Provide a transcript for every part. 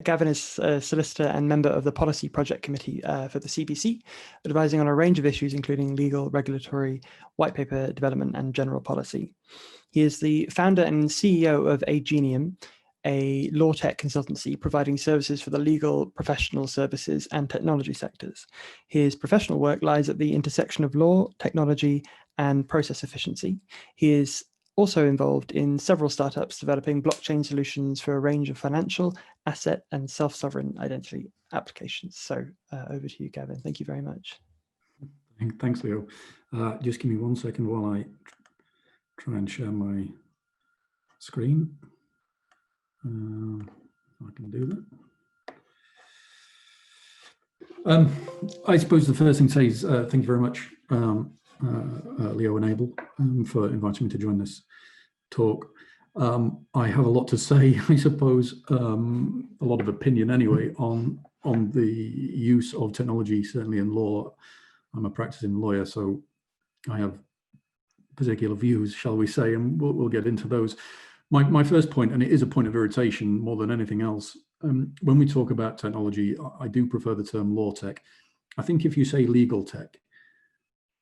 Gavin is a solicitor and member of the Policy Project Committee for the CBC, advising on a range of issues, including legal, regulatory, white paper development, and general policy. He is the founder and CEO of aGenium, a LawTech consultancy providing services for the legal, professional services, and technology sectors. His professional work lies at the intersection of law, technology, and process efficiency. He is also involved in several startups developing blockchain solutions for a range of financial, asset, and self-sovereign identity applications. So over to you, Gavin. Thank you very much. Thanks, Leo. Just give me 1 second while I try and share my screen. I can do that. I suppose the first thing to say is thank you very much, Leo and Abel, for inviting me to join this talk. I have a lot to say, I suppose, a lot of opinion anyway, on the use of technology, certainly in law. I'm a practicing lawyer, so I have particular views, shall we say, and we'll get into those. My first point, and it is a point of irritation more than anything else, when we talk about technology, I do prefer the term law tech. I think if you say legal tech,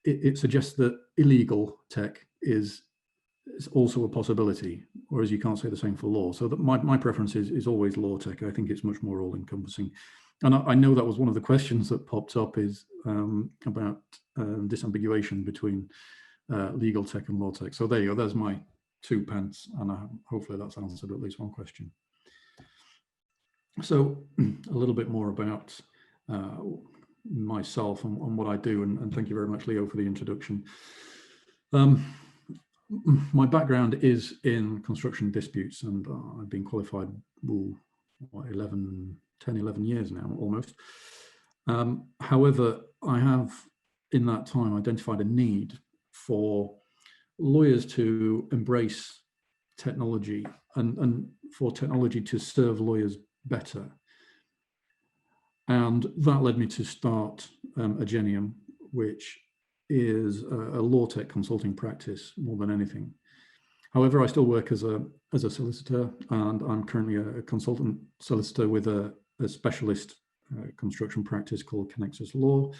it suggests that illegal tech is also a possibility, whereas you can't say the same for law. So that my preference is always law tech. I think it's much more all-encompassing. And I know that was one of the questions that popped up is about disambiguation between legal tech and law tech. So there you go, there's my 2 pence, and hopefully that's answered at least one question. So a little bit more about myself and what I do, and thank you very much, Leo, for the introduction. My background is in construction disputes, and I've been qualified 10, 11 years now, almost. However, I have, in that time, identified a need for lawyers to embrace technology and for technology to serve lawyers better. And that led me to start aGenium, which is a LawTech consulting practice more than anything. However, I still work as a solicitor, and I'm currently a consultant solicitor with a specialist construction practice called Connexus Law.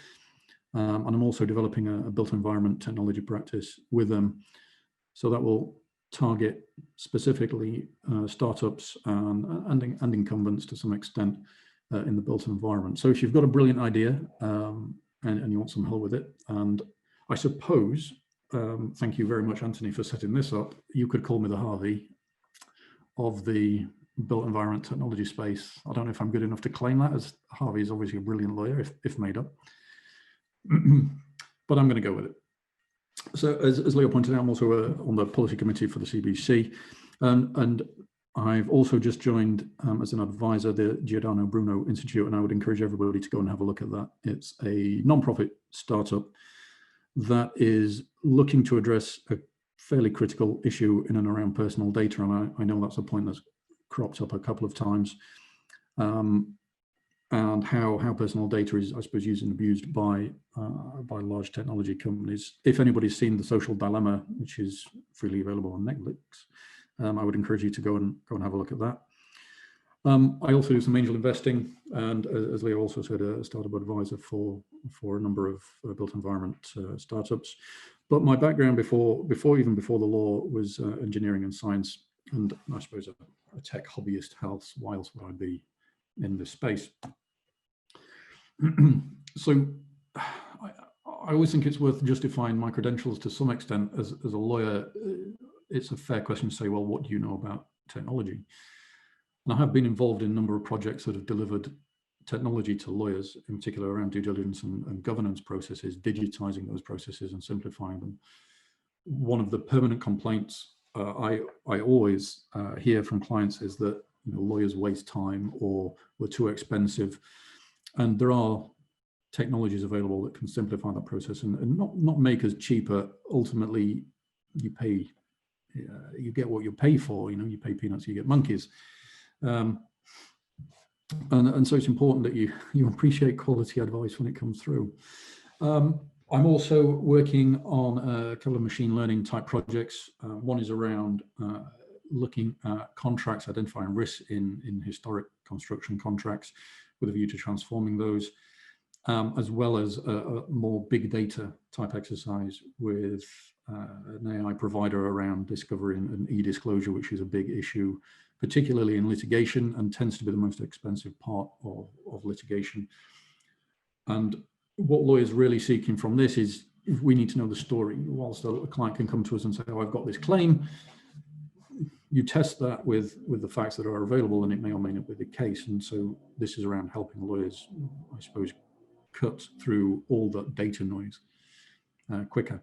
And I'm also developing a built environment technology practice with them. So that will target specifically startups and incumbents to some extent in the built environment. So if you've got a brilliant idea and you want some help with it, and I suppose, thank you very much, Anthony, for setting this up, you could call me the Harvey of the built environment technology space. I don't know if I'm good enough to claim that, as Harvey is obviously a brilliant lawyer, if made up. But I'm going to go with it. So as Leo pointed out, I'm also on the policy committee for the CBC, and I've also just joined as an advisor the Giordano Bruno Institute, and I would encourage everybody to go and have a look at that. It's a non-profit startup that is looking to address a fairly critical issue in and around personal data, and I know that's a point that's cropped up a couple of times. And how personal data is, I suppose, used and abused by large technology companies. If anybody's seen The Social Dilemma, which is freely available on Netflix, I would encourage you to go and have a look at that. I also do some angel investing, and as Leo also said, a startup advisor for a number of built environment startups. But my background before the law was engineering and science, and I suppose a tech hobbyist. Why else would I be in this space? So I always think it's worth justifying my credentials to some extent. As a lawyer, it's a fair question to say, well, what do you know about technology? And I have been involved in a number of projects that have delivered technology to lawyers, in particular around due diligence and governance processes, digitizing those processes and simplifying them. One of the permanent complaints I always hear from clients is that lawyers waste time or were too expensive. And there are technologies available that can simplify that process and not make us cheaper. Ultimately, you pay, you get what you pay for. You pay peanuts, you get monkeys. And so it's important that you appreciate quality advice when it comes through. I'm also working on a couple of machine learning type projects. One is around looking at contracts, identifying risks in historic construction contracts with a view to transforming those, as well as a more big data type exercise with an AI provider around discovery and e-disclosure, which is a big issue, particularly in litigation, and tends to be the most expensive part of litigation. And what lawyers really seeking from this is, if we need to know the story. Whilst a client can come to us and say, oh, I've got this claim, you test that with the facts that are available, and it may or may not be the case. And so this is around helping lawyers, I suppose, cut through all that data noise quicker.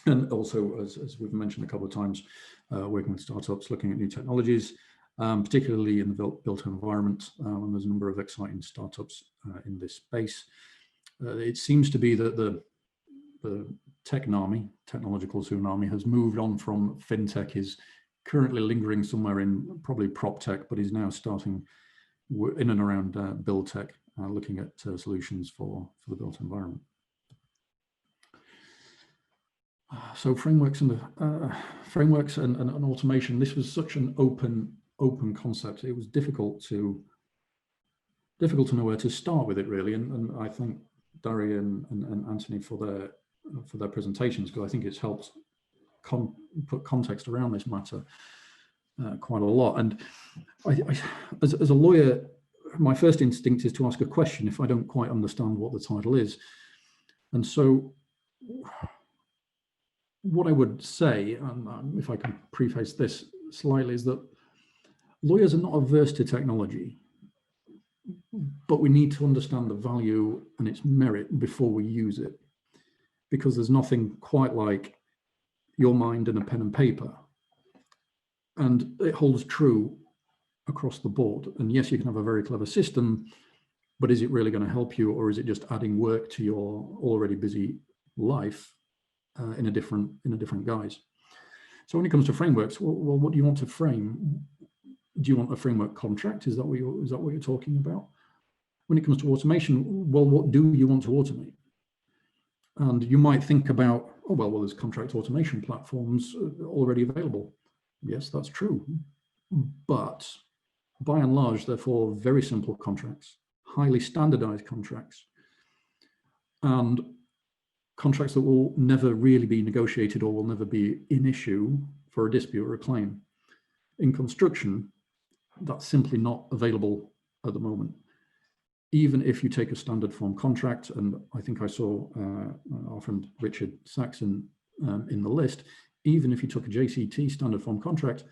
And also, as we've mentioned a couple of times, working with startups, looking at new technologies, particularly in the built environment, and there's a number of exciting startups in this space. It seems to be that the technological tsunami has moved on from fintech, is currently lingering somewhere in probably prop tech, but is now starting in and around build tech, looking at solutions for the built environment. So frameworks and automation. This was such an open concept. It was difficult to know where to start with it, really. And I thank Dari and Anthony for their presentations, because I think it's helped put context around this matter quite a lot. And as a lawyer, my first instinct is to ask a question if I don't quite understand what the title is. And so what I would say, and if I can preface this slightly, is that lawyers are not averse to technology, but we need to understand the value and its merit before we use it, because there's nothing quite like your mind and a pen and paper. And it holds true across the board. And yes, you can have a very clever system, but is it really going to help you, or is it just adding work to your already busy life in a different guise? So when it comes to frameworks, well, what do you want to frame? Do you want a framework contract? Is that what you're talking about? When it comes to automation, well, what do you want to automate? And you might think about, oh, well, there's contract automation platforms already available. Yes, that's true. But by and large, they're for very simple contracts, highly standardized contracts, and contracts that will never really be negotiated or will never be in issue for a dispute or a claim. In construction, that's simply not available at the moment. Even if you take a standard form contract, and I think I saw our friend Richard Saxon in the list, even if you took a JCT standard form contract,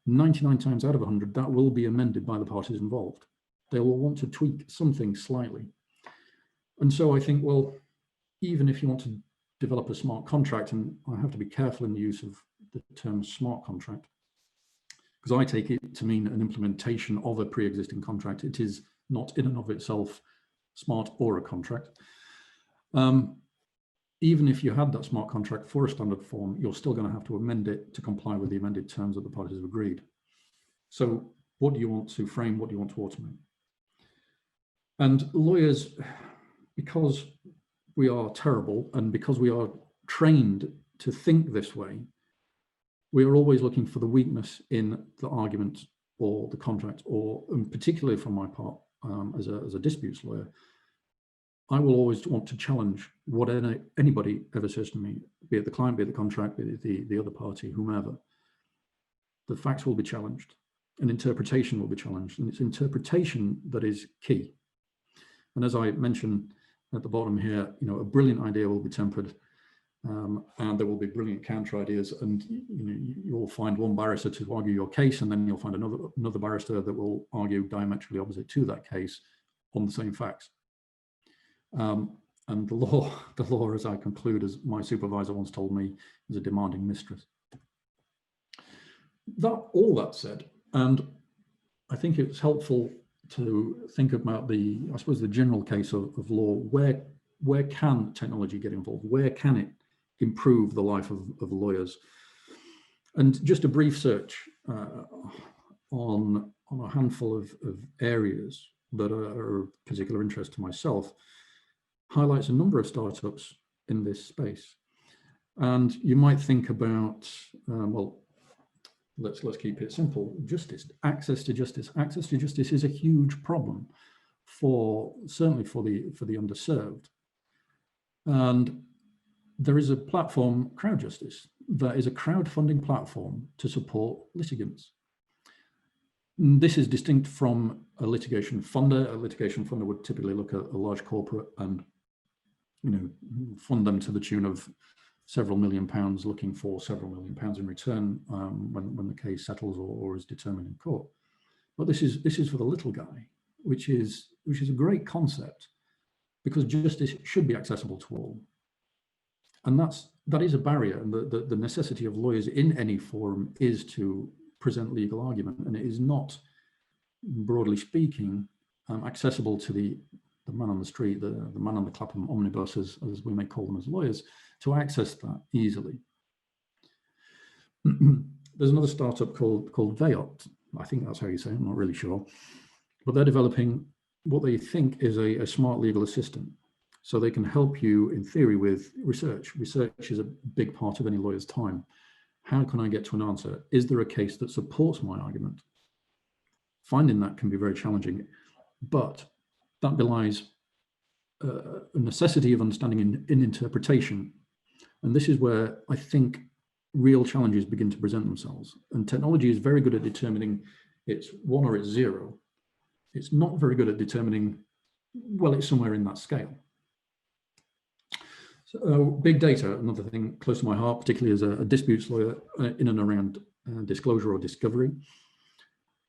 99 times out of 100, that will be amended by the parties involved. They will want to tweak something slightly. And so I think, well, even if you want to develop a smart contract, and I have to be careful in the use of the term smart contract, because I take it to mean an implementation of a pre-existing contract. It is not in and of itself smart or a contract. Even if you had that smart contract for a standard form, you're still going to have to amend it to comply with the amended terms that the parties have agreed. So what do you want to frame? What do you want to automate? And lawyers, because we are terrible and because we are trained to think this way, we are always looking for the weakness in the argument or the contract, or particularly from my part as a disputes lawyer, I will always want to challenge what anybody ever says to me, be it the client, be it the contract, be it the other party, whomever. The facts will be challenged and interpretation will be challenged, and it's interpretation that is key. And as I mentioned at the bottom here, a brilliant idea will be tempered, and there will be brilliant counter ideas, and you'll find one barrister to argue your case, and then you'll find another barrister that will argue diametrically opposite to that case on the same facts. And the law, as I conclude, as my supervisor once told me, is a demanding mistress. All that said, and I think it's helpful to think about I suppose the general case of law. Where can technology get involved? Where can it improve the life of lawyers? And just a brief search on a handful of areas that are of particular interest to myself highlights a number of startups in this space. And you might think about, well, let's keep it simple. Justice, access to justice. Access to justice is a huge problem certainly for the underserved. And there is a platform, Crowd Justice, that is a crowdfunding platform to support litigants. This is distinct from a litigation funder. A litigation funder would typically look at a large corporate and, fund them to the tune of several £1 million, looking for several £1 million in return when the case settles or is determined in court. But this is for the little guy, which is a great concept, because justice should be accessible to all. And that is a barrier, and the necessity of lawyers in any forum is to present legal argument, and it is not, broadly speaking, accessible to the man on the street, the man on the Clapham omnibus, as we may call them as lawyers, to access that easily. There's another startup called Vayopt. I think that's how you say it, I'm not really sure. But they're developing what they think is a smart legal assistant. So they can help you, in theory, with research. Research is a big part of any lawyer's time. How can I get to an answer? Is there a case that supports my argument? Finding that can be very challenging, but that belies a necessity of understanding in interpretation. And this is where I think real challenges begin to present themselves. And technology is very good at determining it's 1 or it's 0. It's not very good at determining, well, it's somewhere in that scale. So big data, another thing close to my heart, particularly as a disputes lawyer in and around disclosure or discovery.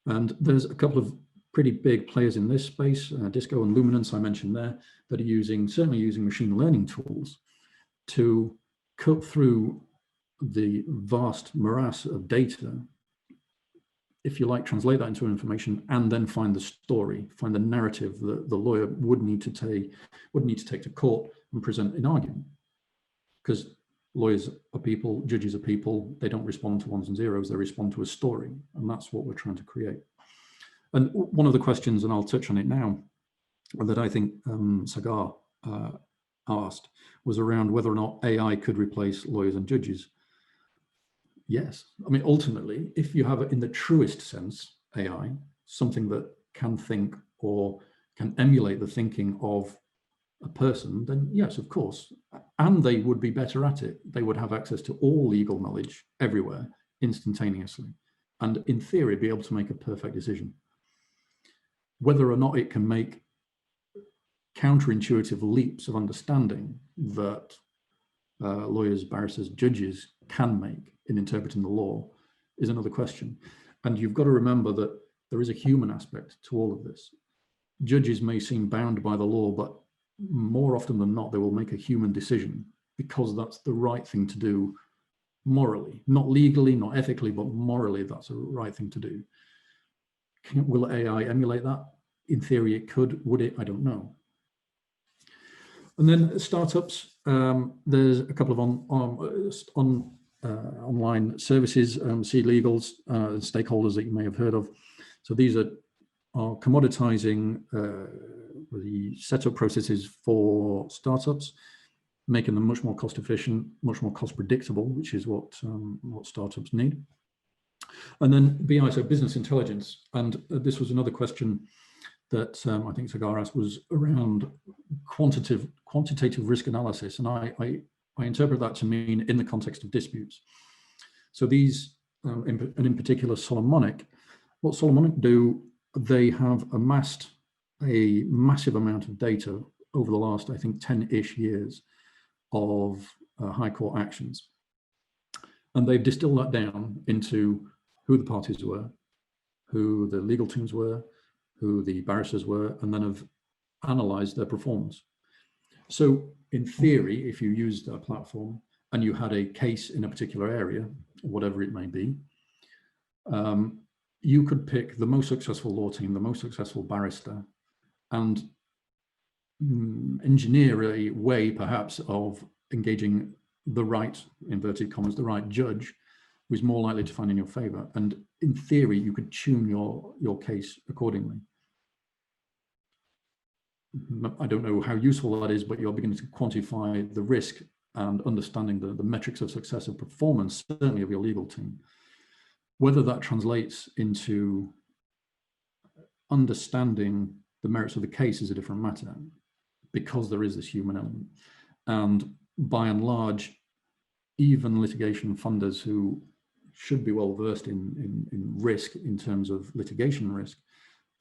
And there's a couple of pretty big players in this space, Disco and Luminance I mentioned there, that are certainly using machine learning tools to cut through the vast morass of data, if you like, translate that into information, and then find the story, find the narrative that the lawyer would need to take to court and present in argument. Because lawyers are people, judges are people, they don't respond to ones and zeros, they respond to a story, and that's what we're trying to create. And one of the questions, and I'll touch on it now, that I think Sagar asked was around whether or not AI could replace lawyers and judges. Yes, I mean, ultimately, if you have, in the truest sense, AI, something that can think or can emulate the thinking of a person, then yes, of course, and they would be better at it. They would have access to all legal knowledge everywhere, instantaneously, and in theory, be able to make a perfect decision. Whether or not it can make counterintuitive leaps of understanding that lawyers, barristers, judges can make in interpreting the law is another question. And you've got to remember that there is a human aspect to all of this. Judges may seem bound by the law, but more often than not, they will make a human decision because that's the right thing to do morally, not legally, not ethically, but morally, that's the right thing to do. Will AI emulate that? In theory, it could. Would it? I don't know. And then startups, there's a couple of online services, seed legals, stakeholders that you may have heard of. So these are commoditizing the setup processes for startups, making them much more cost efficient, much more cost predictable, which is what startups need. And then BI, so business intelligence. And this was another question that I think Sagar asked, was around quantitative risk analysis. And I interpret that to mean in the context of disputes. So these, and in particular Solomonic, what Solomonic do, they have amassed a massive amount of data over the last, I think, 10-ish years of high court actions. And they've distilled that down into who the parties were, who the legal teams were, who the barristers were, and then have analyzed their performance. So in theory, if you used a platform and you had a case in a particular area, whatever it may be, you could pick the most successful law team, the most successful barrister, and engineer a way perhaps of engaging the right, inverted commas, the right judge who's more likely to find in your favor. And in theory, you could tune your case accordingly. I don't know how useful that is, but you're beginning to quantify the risk and understanding the metrics of success of performance, certainly of your legal team. Whether that translates into understanding the merits of the case is a different matter, because there is this human element. And by and large, even litigation funders who should be well versed in risk in terms of litigation risk,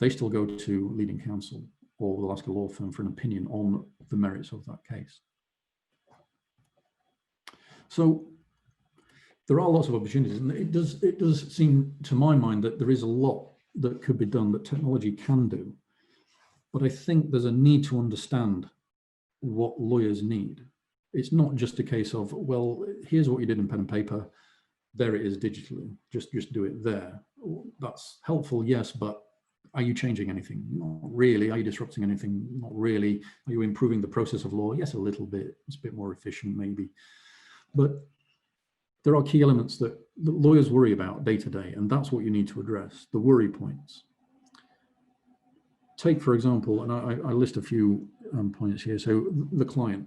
they still go to leading counsel or they'll ask a law firm for an opinion on the merits of that case. So there are lots of opportunities, and it does seem to my mind that there is a lot that could be done that technology can do. But I think there's a need to understand what lawyers need. It's not just a case of, well, here's what you did in pen and paper, there it is digitally, just do it there. That's helpful, yes, but are you changing anything? Not really. Are you disrupting anything? Not really. Are you improving the process of law? Yes, a little bit. It's a bit more efficient maybe. But there are key elements that lawyers worry about day to day, and that's what you need to address, the worry points. Take, for example, and I list a few points here. So the client.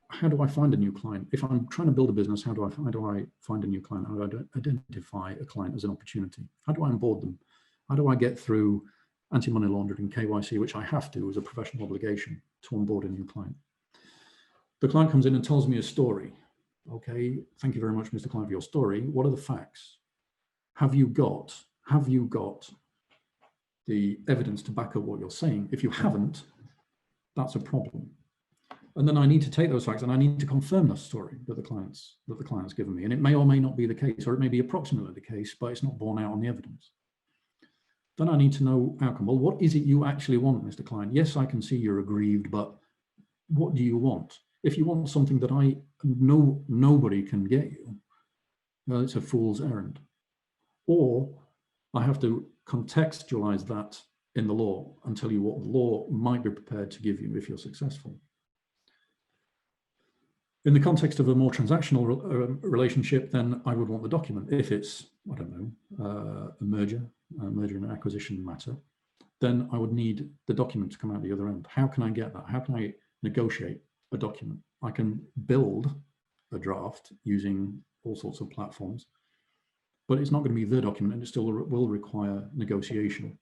How do I find a new client? If I'm trying to build a business, how do I find a new client? How do I identify a client as an opportunity? How do I onboard them? How do I get through anti-money laundering, KYC, which I have to as a professional obligation to onboard a new client? The client comes in and tells me a story. Okay, thank you very much, Mr. Client, for your story. What are the facts? Have you got the evidence to back up what you're saying? If you haven't, that's a problem. And then I need to take those facts and I need to confirm the story that the client's given me. And it may or may not be the case, or it may be approximately the case, but it's not borne out on the evidence. Then I need to know outcome. Well, what is it you actually want, Mr. Client? Yes, I can see you're aggrieved, but what do you want? If you want something that I know nobody can get you, well, it's a fool's errand. Or I have to contextualize that in the law and tell you what the law might be prepared to give you if you're successful. In the context of a more transactional relationship, then I would want the document. If it's, I don't know, a merger and acquisition matter, then I would need the document to come out the other end. How can I get that? How can I negotiate a document? I can build a draft using all sorts of platforms, but it's not going to be the document, and it still will require negotiation.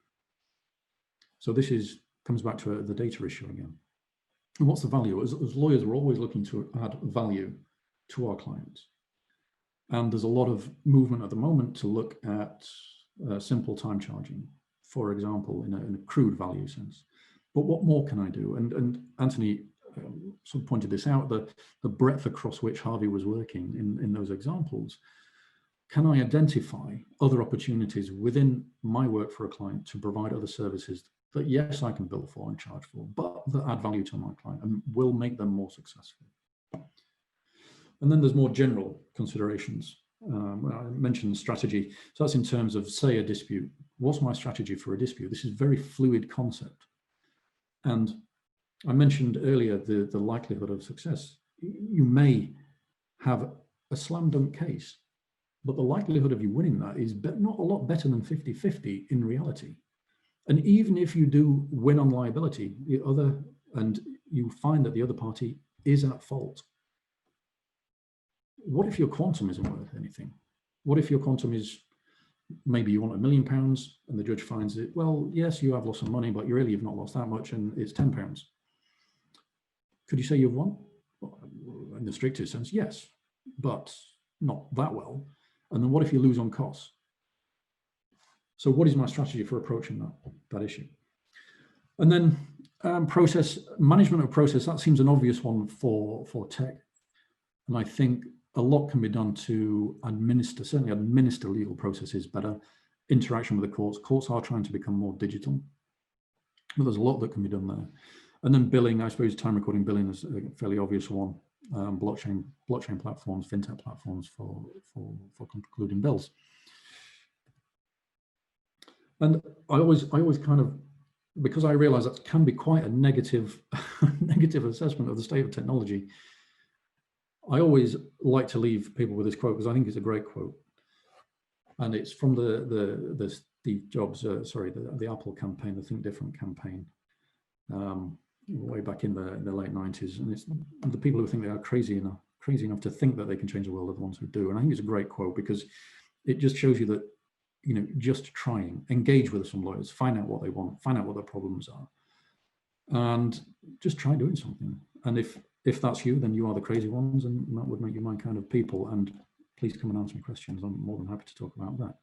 So this comes back to the data issue again. And what's the value? As lawyers, we're always looking to add value to our clients. And there's a lot of movement at the moment to look at simple time charging, for example, in a crude value sense. But what more can I do? And Anthony sort of pointed this out, the breadth across which Harvey was working in those examples. Can I identify other opportunities within my work for a client to provide other services that, yes, I can bill for and charge for, but that add value to my client and will make them more successful? And then there's more general considerations. I mentioned strategy. So that's in terms of, say, a dispute. What's my strategy for a dispute? This is a very fluid concept. And I mentioned earlier the likelihood of success. You may have a slam dunk case, but the likelihood of you winning that is not a lot better than 50-50 in reality. And even if you do win on liability, and you find that the other party is at fault, what if your quantum isn't worth anything? What if your quantum is, maybe you want £1 million and the judge finds it, well, yes, you have lost some money, but you've not lost that much and it's £10. Could you say you've won? Well, in the strictest sense, yes, but not that well. And then what if you lose on costs? So what is my strategy for approaching that issue? And then management of process, that seems an obvious one for tech. And I think a lot can be done to certainly administer legal processes better. Interaction with the courts. Courts are trying to become more digital, but there's a lot that can be done there. And then billing, I suppose time recording billing is a fairly obvious one. Blockchain platforms, fintech platforms for concluding bills. And I always kind of, because I realize that can be quite a negative assessment of the state of technology, I always like to leave people with this quote because I think it's a great quote. And it's from the Steve Jobs, the Apple campaign, the Think Different campaign, way back in the late 90s. And it's the people who think they are crazy enough to think that they can change the world are the ones who do. And I think it's a great quote because it just shows you that you know, just trying, engage with some lawyers, find out what they want, find out what their problems are, and just try doing something. And if that's you, then you are the crazy ones, and that would make you my kind of people. And please come and answer me questions. I'm more than happy to talk about that.